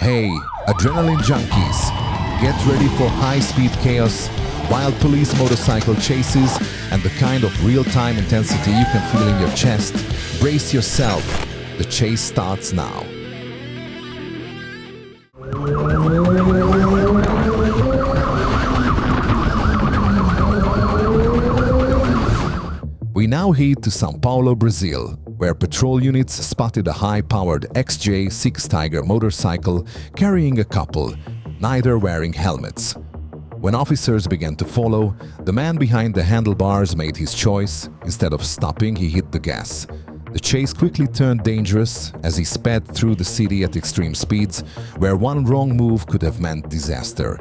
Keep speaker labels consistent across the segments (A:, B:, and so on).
A: Hey, adrenaline junkies, get ready for high-speed chaos, wild police motorcycle chases, and the kind of real-time intensity you can feel in your chest. Brace yourself, the chase starts now. We now head to São Paulo, Brazil, where patrol units spotted a high-powered XJ6 Tiger motorcycle carrying a couple, neither wearing helmets. When officers began to follow, the man behind the handlebars made his choice. Instead of stopping, he hit the gas. The chase quickly turned dangerous as he sped through the city at extreme speeds, where one wrong move could have meant disaster.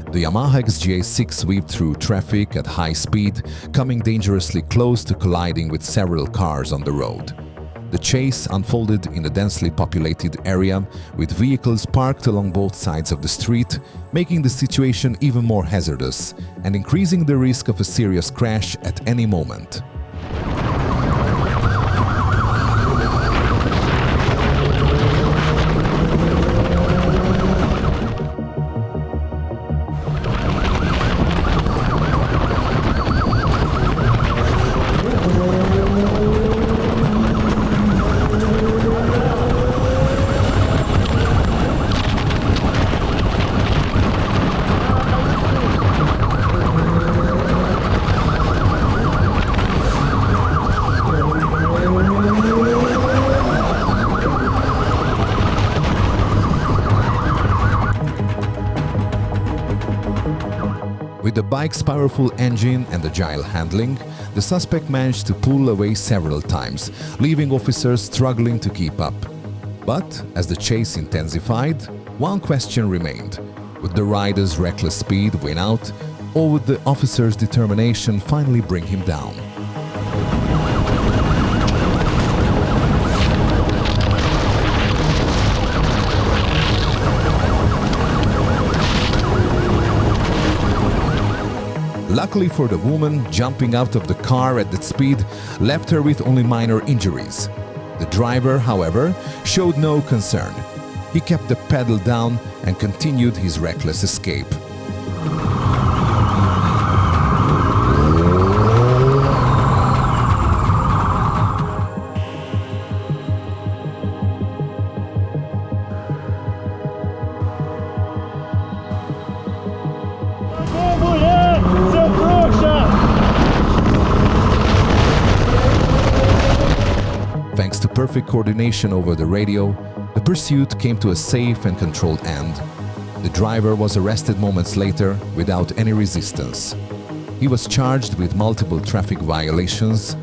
A: The Yamaha XJ6 weaved through traffic at high speed, coming dangerously close to colliding with several cars on the road. The chase unfolded in a densely populated area, with vehicles parked along both sides of the street, making the situation even more hazardous and increasing the risk of a serious crash at any moment. With the bike's powerful engine and agile handling, the suspect managed to pull away several times, leaving officers struggling to keep up. But as the chase intensified, one question remained. Would the rider's reckless speed win out, or would the officer's determination finally bring him down? Luckily for the woman, jumping out of the car at that speed left her with only minor injuries. The driver, however, showed no concern. He kept the pedal down and continued his reckless escape. Thanks to perfect coordination over the radio, the pursuit came to a safe and controlled end. The driver was arrested moments later without any resistance. He was charged with multiple traffic violations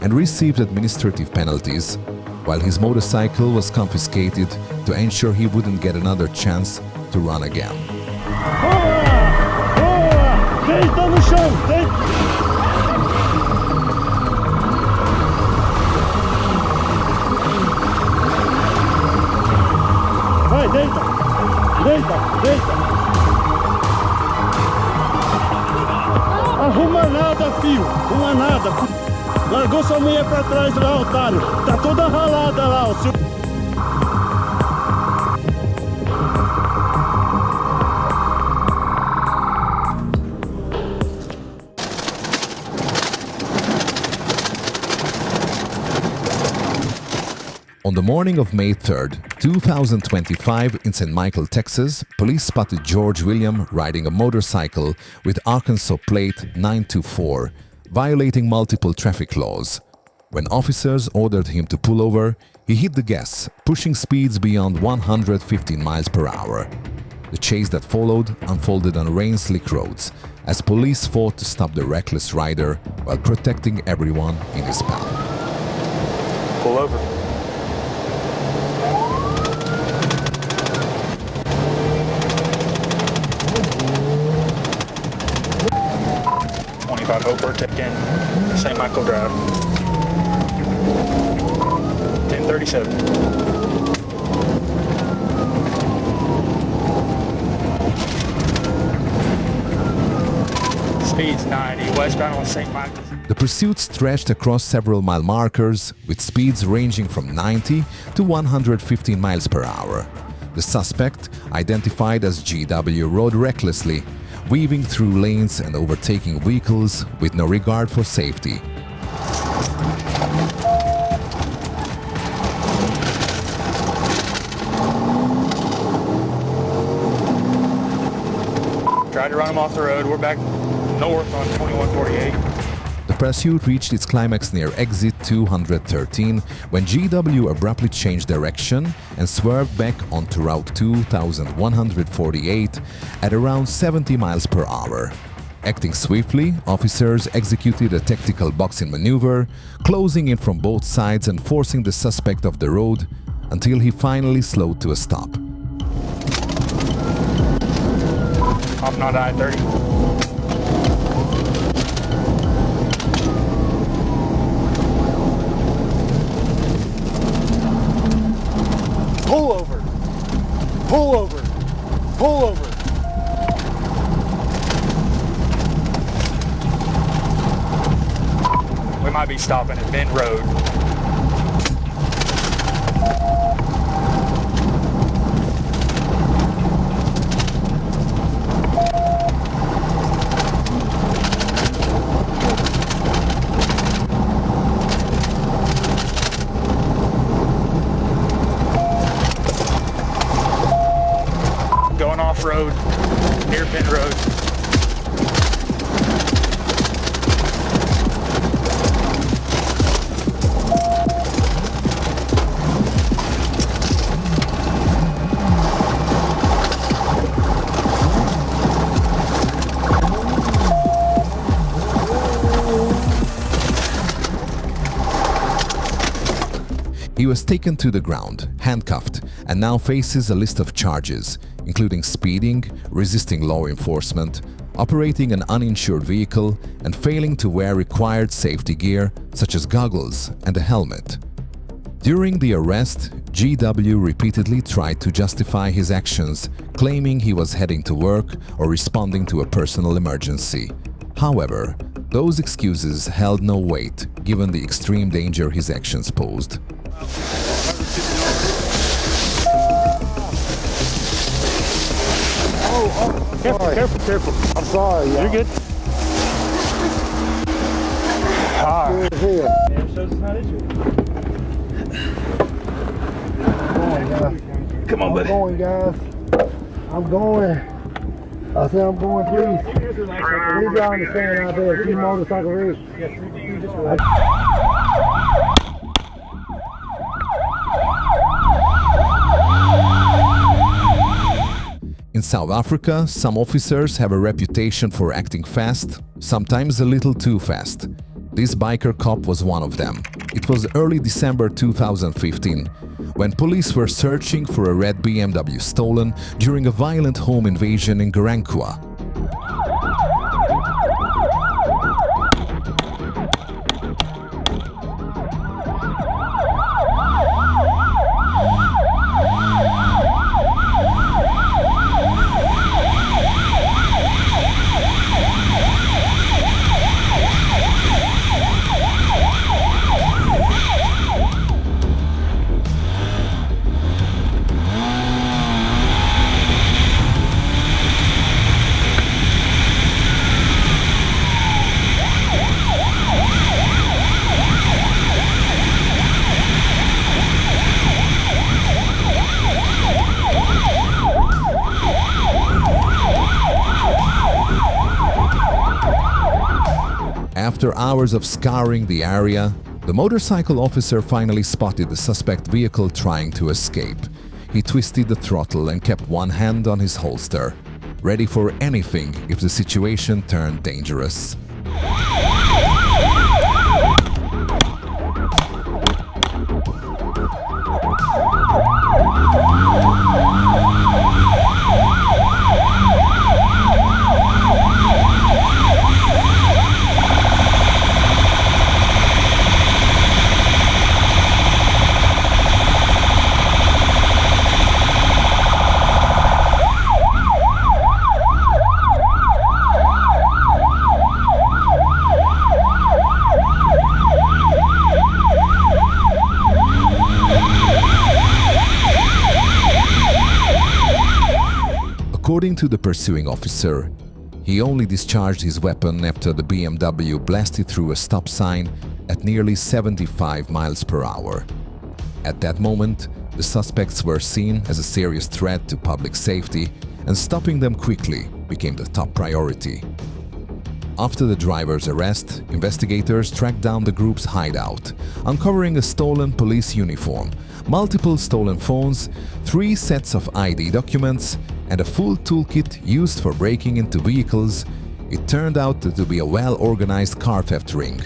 A: and received administrative penalties, while his motorcycle was confiscated to ensure he wouldn't get another chance to run again.
B: Deita no chão, deita! Vai, deita! Deita, deita! Arruma nada, filho! Arruma nada! Largou sua mulher pra trás lá, otário! Tá toda ralada lá, o seu...
A: On the morning of May 3rd, 2025, in St. Michael, Texas, police spotted George William riding a motorcycle with Arkansas plate 924, violating multiple traffic laws. When officers ordered him to pull over, he hit the gas, pushing speeds beyond 115 miles per hour. The chase that followed unfolded on rain-slick roads, as police fought to stop the reckless rider while protecting everyone in his path.
C: Pull over. Hope we're taking St. Michael Drive. 1037. Speed's 90, westbound on St. Michael.
A: The pursuit stretched across several mile markers, with speeds ranging from 90 to 115 miles per hour. The suspect, identified as GW, rode recklessly, weaving through lanes and overtaking vehicles with no regard for safety.
C: Tried to run him off the road. We're back north on 2148.
A: The pursuit reached its climax near exit 213 when GW abruptly changed direction and swerved back onto Route 2148 at around 70 miles per hour. Acting swiftly, officers executed a tactical boxing maneuver, closing in from both sides and forcing the suspect off the road until he finally slowed to a stop.
C: Off on I-30. Pull over. Pull over. Pull over. We might be stopping at Bend Road. Going off-road, near Bend Road.
A: He was taken to the ground, handcuffed, and now faces a list of charges, including speeding, resisting law enforcement, operating an uninsured vehicle, and failing to wear required safety gear such as goggles and a helmet. During the arrest, GW repeatedly tried to justify his actions, claiming he was heading to work or responding to a personal emergency. However, those excuses held no weight given the extreme danger his actions posed.
B: Careful.
D: I'm sorry, y'all.
B: You're good.
D: Good here.
B: Shows it's not issue.
D: Come on, buddy. I'm going, guys. I'm going. I said I'm going, please. Please, y'all understand out there. See motorcycle race.
A: In South Africa, some officers have a reputation for acting fast, sometimes a little too fast. This biker cop was one of them. It was early December 2015, when police were searching for a red BMW stolen during a violent home invasion in Garankuwa. After hours of scouring the area, the motorcycle officer finally spotted the suspect vehicle trying to escape. He twisted the throttle and kept one hand on his holster. ready for anything if the situation turned dangerous. According to the pursuing officer, he only discharged his weapon after the BMW blasted through a stop sign at nearly 75 miles per hour. At that moment, the suspects were seen as a serious threat to public safety, and stopping them quickly became the top priority. After the driver's arrest, investigators tracked down the group's hideout, uncovering a stolen police uniform, multiple stolen phones, 3 sets of ID documents, and a full toolkit used for breaking into vehicles. It turned out to be a well-organized car theft ring.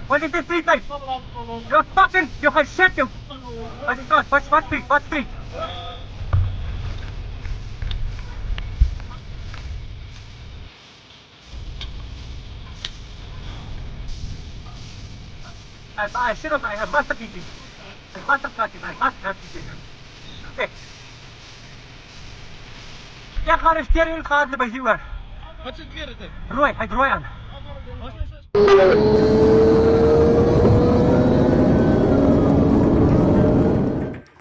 E: What is this street like? You're fucking, you can shit you. What street? What street? I should have, I must have eaten. I must have got it, I must have eaten. Okay. Ik ga de steering gaan bij hier.
C: Wat is het weer het?
E: Rooi, hij rooi aan.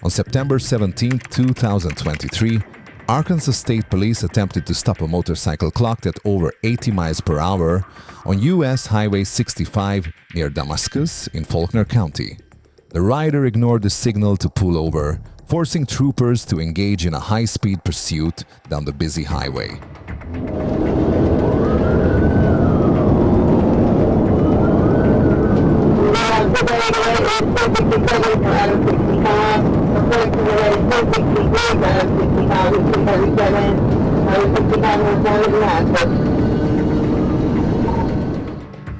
A: On September 17, 2023, Arkansas State Police attempted to stop a motorcycle clocked at over 80 miles per hour on US Highway 65 near Damascus in Faulkner County. The rider ignored the signal to pull over, forcing troopers to engage in a high-speed pursuit down the busy highway.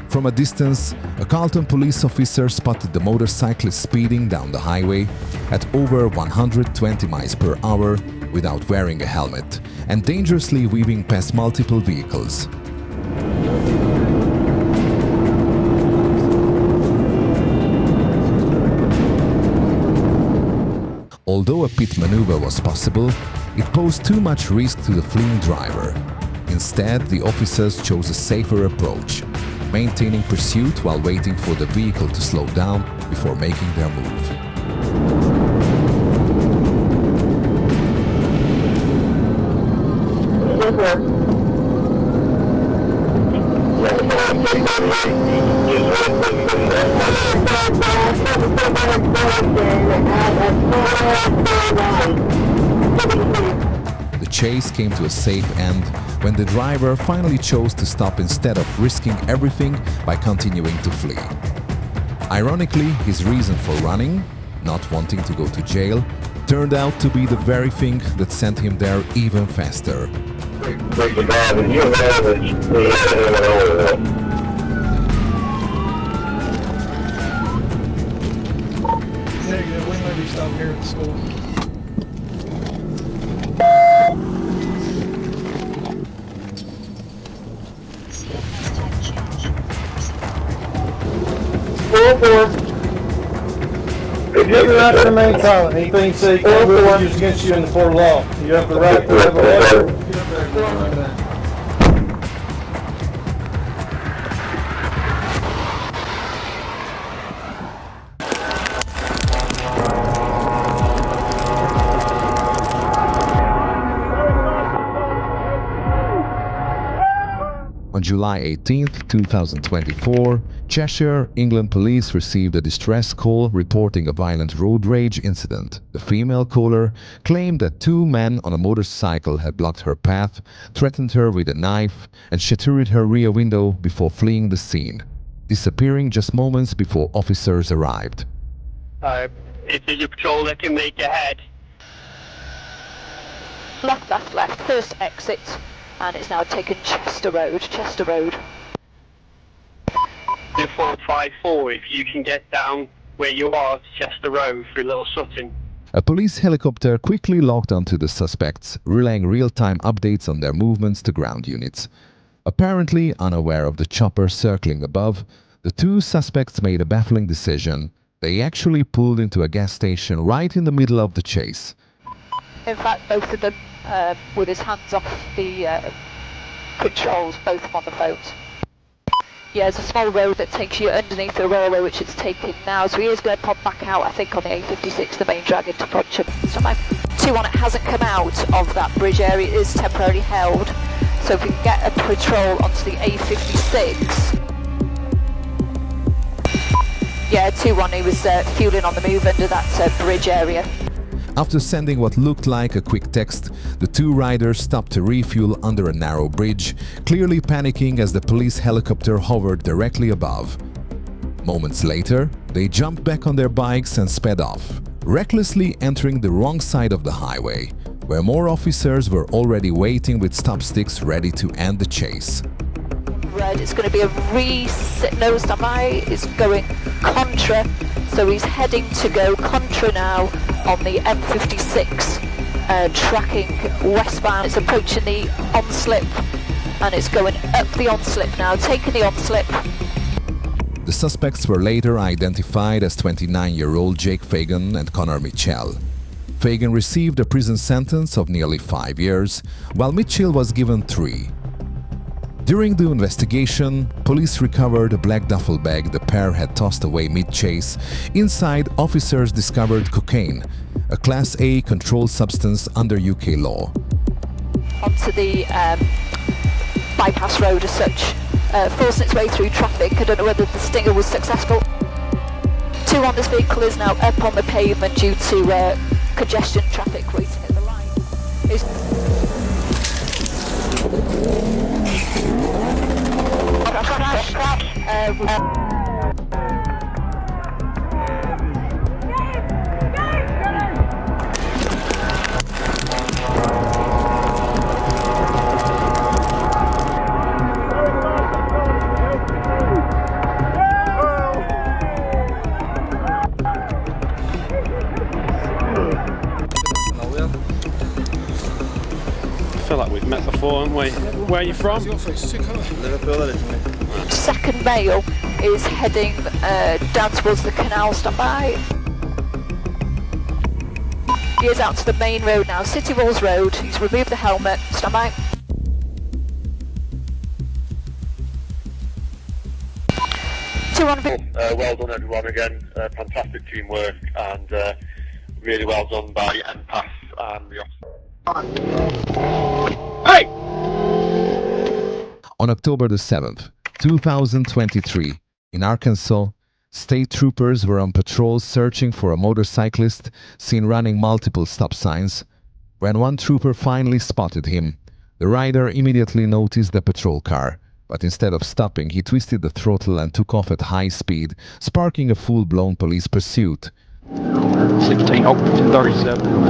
A: From a distance, a Carlton police officer spotted the motorcyclist speeding down the highway at over 120 miles per hour without wearing a helmet and dangerously weaving past multiple vehicles. Although a pit maneuver was possible, it posed too much risk to the fleeing driver. Instead, the officers chose a safer approach, maintaining pursuit while waiting for the vehicle to slow down before making their move. The chase came to a safe end when the driver finally chose to stop instead of risking everything by continuing to flee. Ironically, his reason for running, not wanting to go to jail, turned out to be the very thing that sent him there even faster.
C: Negative, we might be stopped here at the school.
D: You have the right to remain silent. Anything you say can be used against you in the court of law. You have the right to have a lawyer.
A: On July 18, 2024, Cheshire, England police received a distress call reporting a violent road rage incident. The female caller claimed that two men on a motorcycle had blocked her path, threatened her with a knife, and shattered her rear window before fleeing the scene, disappearing just moments before officers arrived.
F: If there's a patrol that can make ahead.
G: Left, left, left, first exit, and it's now taken Chester Road, Chester Road.
F: 454, if you can get down where you are to Chester Road through Little Sutton.
A: A police helicopter quickly locked onto the suspects, relaying real-time updates on their movements to ground units. Apparently unaware of the chopper circling above, the two suspects made a baffling decision. They actually pulled into a gas station right in the middle of the chase.
G: In fact, both of them with his hands off the controls, both of them on the phones. Yeah, there's a small road that takes you underneath the railway, which it's taking now, so he is going to pop back out, I think, on the A56, the main drag into Frodsham. So my 2 on it hasn't come out of that bridge area, it is temporarily held, so if we can get a patrol onto the A56. Yeah, 2-1, he was fueling on the move under that bridge area.
A: After sending what looked like a quick text, the two riders stopped to refuel under a narrow bridge, clearly panicking as the police helicopter hovered directly above. Moments later, they jumped back on their bikes and sped off, recklessly entering the wrong side of the highway, where more officers were already waiting with stop sticks ready to end the chase.
G: Red, it's going to be a reset. No, standby is going contra, so he's heading to go contra now on the M56, tracking westbound. It's approaching the on-slip, and it's going up the on-slip now, taking the on-slip.
A: The suspects were later identified as 29-year-old Jake Fagan and Connor Mitchell. Fagan received a prison sentence of nearly 5 years, while Mitchell was given 3. During the investigation, police recovered a black duffel bag the pair had tossed away mid-chase. Inside, officers discovered cocaine, a Class A controlled substance under UK law.
G: Onto the bypass road as such, forcing its way through traffic. I don't know whether the stinger was successful. 2 on this vehicle is now up on the pavement due to congestion traffic waiting at the line.
B: I feel like we've met before, haven't we? Where are you from?
D: Liverpool,
G: Second male is heading down towards the canal, standby. He is out to the main road now, City Walls Road. He's removed the helmet, standby.
H: Well done everyone again, fantastic teamwork and really well done by NPAS and the officer. Hey!
A: On October the 7th, 2023, in Arkansas, state troopers were on patrol searching for a motorcyclist seen running multiple stop signs. When one trooper finally spotted him, the rider immediately noticed the patrol car, but instead of stopping, he twisted the throttle and took off at high speed, sparking a full-blown police pursuit.
C: 16 Oxford 37.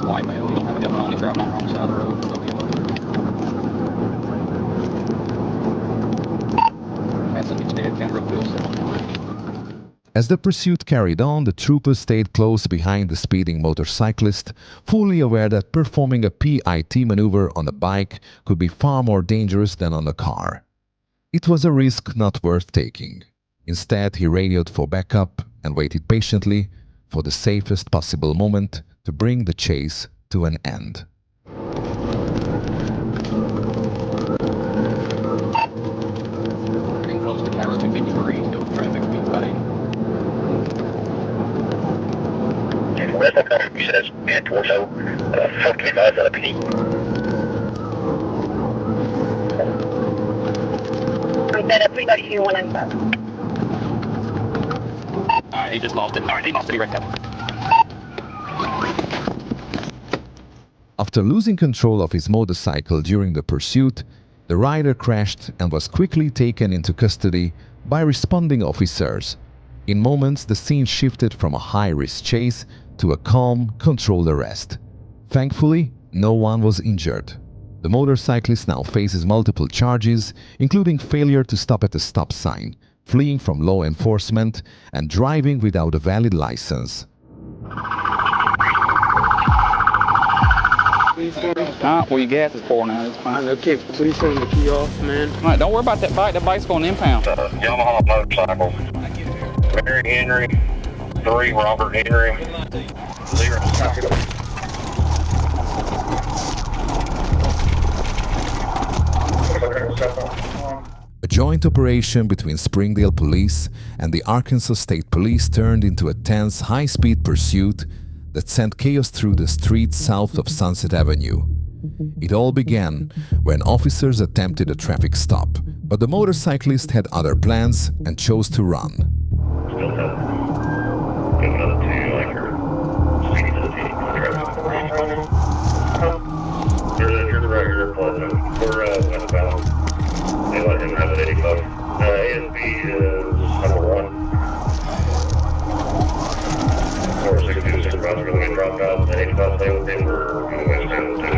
C: White male, he's not getting on, he's right on the wrong side of the road.
A: As the pursuit carried on, the troopers stayed close behind the speeding motorcyclist, fully aware that performing a PIT maneuver on a bike could be far more dangerous than on a car. It was a risk not worth taking. Instead, he radioed for backup and waited patiently for the safest possible moment to bring the chase to an end.
H: He says, man, torso, 425 LPD. Everybody here one and five.
C: Alright, he just lost it. Alright, he lost it. He wrecked up.
A: After losing control of his motorcycle during the pursuit, the rider crashed and was quickly taken into custody by responding officers. In moments, the scene shifted from a high-risk chase to a calm, controlled arrest. Thankfully, no one was injured. The motorcyclist now faces multiple charges, including failure to stop at a stop sign, fleeing from law enforcement, and driving without a valid license.
C: Well, your gas is pouring out. It's fine.
I: Okay, please turn the key off, man.
C: All right, don't worry about that bike. That bike's going to impound.
H: Yamaha motorcycle. Mary Henry, 3 Robert Henry, 0.
A: A joint operation between Springdale Police and the Arkansas State Police turned into a tense, high-speed pursuit that sent chaos through the streets south of Sunset Avenue. It all began when officers attempted a traffic stop, but the motorcyclist had other plans and chose to run.
H: You're the regular partner. We're westbound. They let him have an 85. ASB is number 1. 462 supervisor going to get dropped off. The 85 stay with him for westbound too.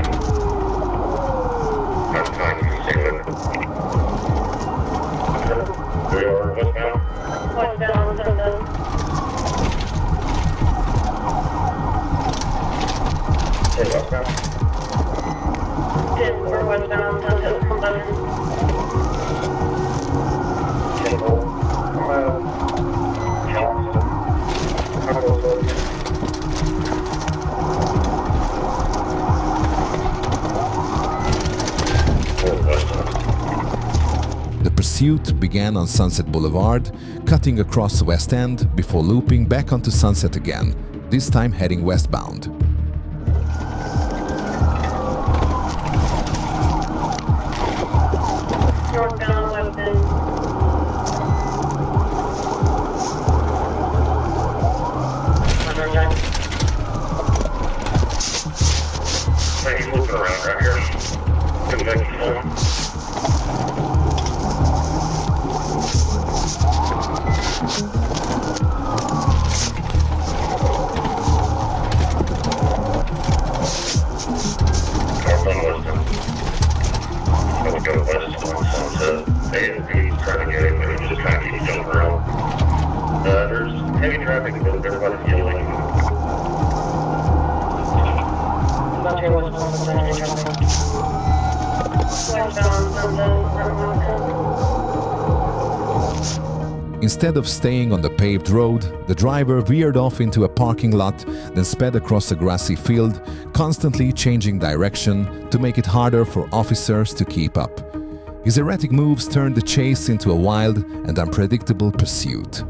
H: I'm trying to see what. We are westbound. Westbound, westbound.
J: We're westbound until somebody.
A: The pursuit began on Sunset Boulevard, cutting across the West End before looping back onto Sunset again, this time heading westbound.
J: Northbound, westbound.
H: He's looking around right here. Connecting home. Northbound, westbound. We'll go west on Sunset. ASB's trying to get him, but he's just kind of keeps jumping around. There's heavy traffic, but everybody's yelling.
A: Instead of staying on the paved road, the driver veered off into a parking lot, then sped across a grassy field, constantly changing direction to make it harder for officers to keep up. His erratic moves turned the chase into a wild and unpredictable pursuit.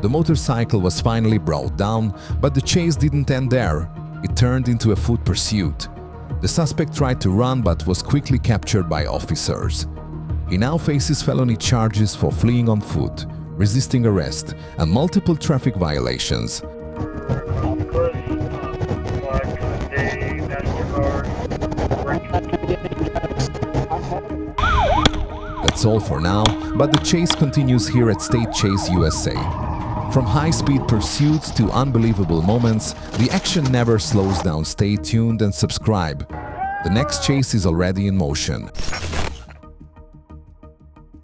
A: The motorcycle was finally brought down, but the chase didn't end there. It turned into a foot pursuit. The suspect tried to run but was quickly captured by officers. He now faces felony charges for fleeing on foot, resisting arrest, and multiple traffic violations. That's all for now, but the chase continues here at State Chase USA. From high-speed pursuits to unbelievable moments, the action never slows down. Stay tuned and subscribe. The next chase is already in motion.